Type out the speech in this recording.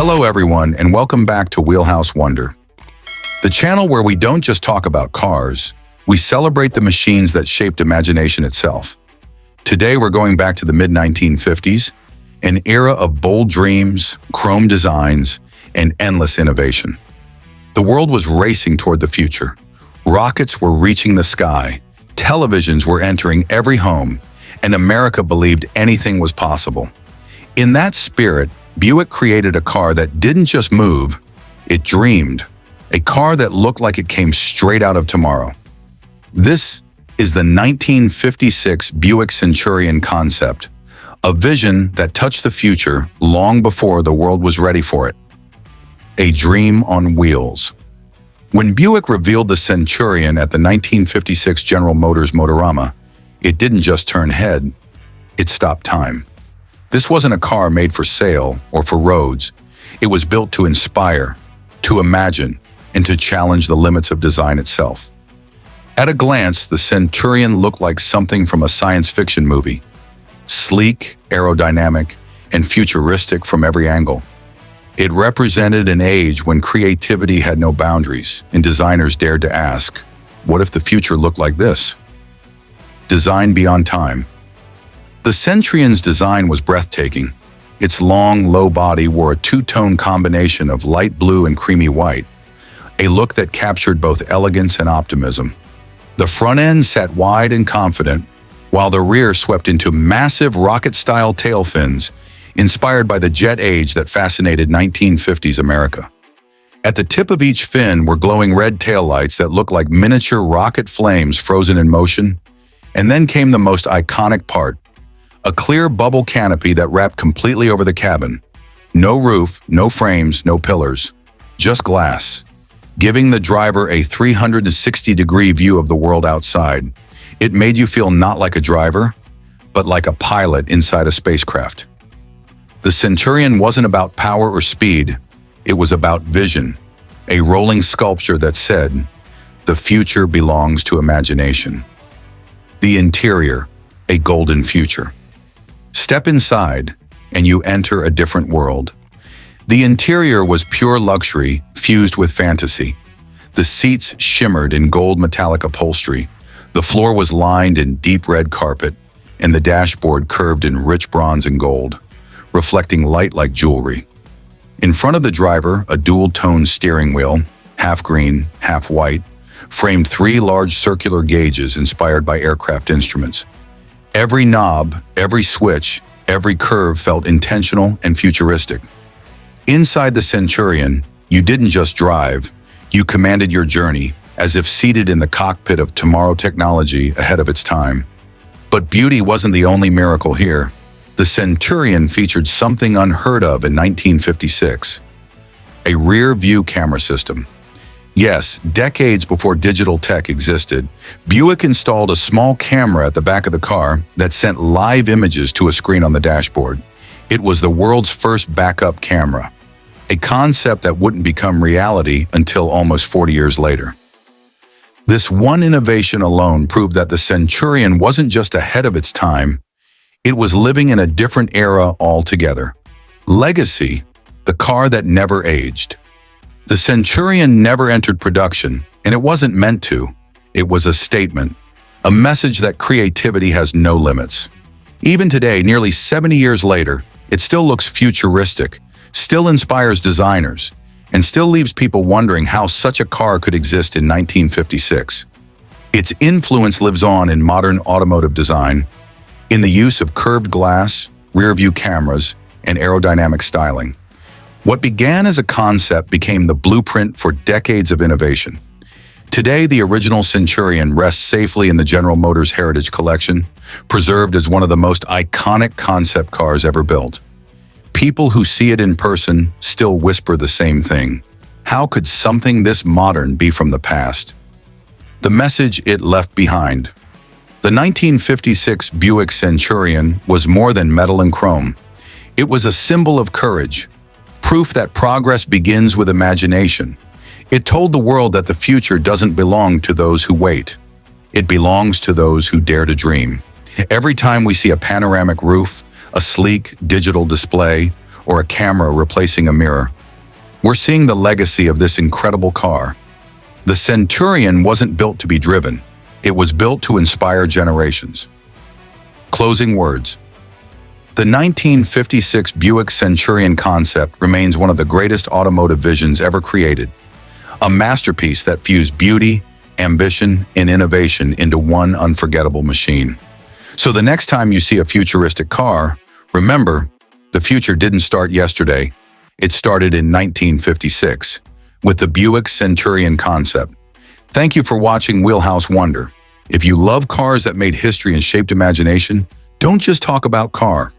Hello everyone, and welcome back to Wheelhousewonder, the channel where we don't just talk about cars, we celebrate the machines that shaped imagination itself. Today we're going back to the mid-1950s, an era of bold dreams, chrome designs, and endless innovation. The world was racing toward the future. Rockets were reaching the sky, televisions were entering every home, and America believed anything was possible. In that spirit, Buick created a car that didn't just move, it dreamed. A car that looked like it came straight out of tomorrow. This is the 1956 Buick Centurion concept, a vision that touched the future long before the world was ready for it. A dream on wheels. When Buick revealed the Centurion at the 1956 General Motors Motorama, it didn't just turn head, it stopped time. This wasn't a car made for sale or for roads. It was built to inspire, to imagine, and to challenge the limits of design itself. At a glance, the Centurion looked like something from a science fiction movie. Sleek, aerodynamic, and futuristic from every angle. It represented an age when creativity had no boundaries, and designers dared to ask, what if the future looked like this? Design beyond time. The Centurion's design was breathtaking. Its long, low body wore a two-tone combination of light blue and creamy white, a look that captured both elegance and optimism. The front end sat wide and confident, while the rear swept into massive rocket-style tail fins, inspired by the jet age that fascinated 1950s America. At the tip of each fin were glowing red taillights that looked like miniature rocket flames frozen in motion. And then came the most iconic part, a clear bubble canopy that wrapped completely over the cabin. No roof, no frames, no pillars, just glass, giving the driver a 360-degree view of the world outside. It made you feel not like a driver, but like a pilot inside a spacecraft. The Centurion wasn't about power or speed, it was about vision, a rolling sculpture that said, "The future belongs to imagination." The interior, a golden future. Step inside, and you enter a different world. The interior was pure luxury, fused with fantasy. The seats shimmered in gold metallic upholstery. The floor was lined in deep red carpet, and the dashboard curved in rich bronze and gold, reflecting light like jewelry. In front of the driver, a dual-tone steering wheel, half green, half white, framed three large circular gauges inspired by aircraft instruments. Every knob, every switch, every curve felt intentional and futuristic. Inside the Centurion, you didn't just drive, you commanded your journey, as if seated in the cockpit of tomorrow technology ahead of its time. But beauty wasn't the only miracle here. The Centurion featured something unheard of in 1956, a rear-view camera system. Yes, decades before digital tech existed, Buick installed a small camera at the back of the car that sent live images to a screen on the dashboard. It was the world's first backup camera, a concept that wouldn't become reality until almost 40 years later. This one innovation alone proved that the Centurion wasn't just ahead of its time, it was living in a different era altogether. Legacy, the car that never aged. The Centurion never entered production, and it wasn't meant to. It was a statement, a message that creativity has no limits. Even today, nearly 70 years later, it still looks futuristic, still inspires designers, and still leaves people wondering how such a car could exist in 1956. Its influence lives on in modern automotive design, in the use of curved glass, rear-view cameras, and aerodynamic styling. What began as a concept became the blueprint for decades of innovation. Today, the original Centurion rests safely in the General Motors Heritage Collection, preserved as one of the most iconic concept cars ever built. People who see it in person still whisper the same thing. How could something this modern be from the past? The message it left behind. The 1956 Buick Centurion was more than metal and chrome. It was a symbol of courage, proof that progress begins with imagination. It told the world that the future doesn't belong to those who wait. It belongs to those who dare to dream. Every time we see a panoramic roof, a sleek digital display, or a camera replacing a mirror. We're seeing the legacy of this incredible car. The Centurion wasn't built to be driven. It was built to inspire generations. Closing words. The 1956 Buick Centurion concept remains one of the greatest automotive visions ever created. A masterpiece that fused beauty, ambition, and innovation into one unforgettable machine. So the next time you see a futuristic car, remember, the future didn't start yesterday. It started in 1956 with the Buick Centurion concept. Thank you for watching Wheelhousewonder. If you love cars that made history and shaped imagination, don't just talk about car.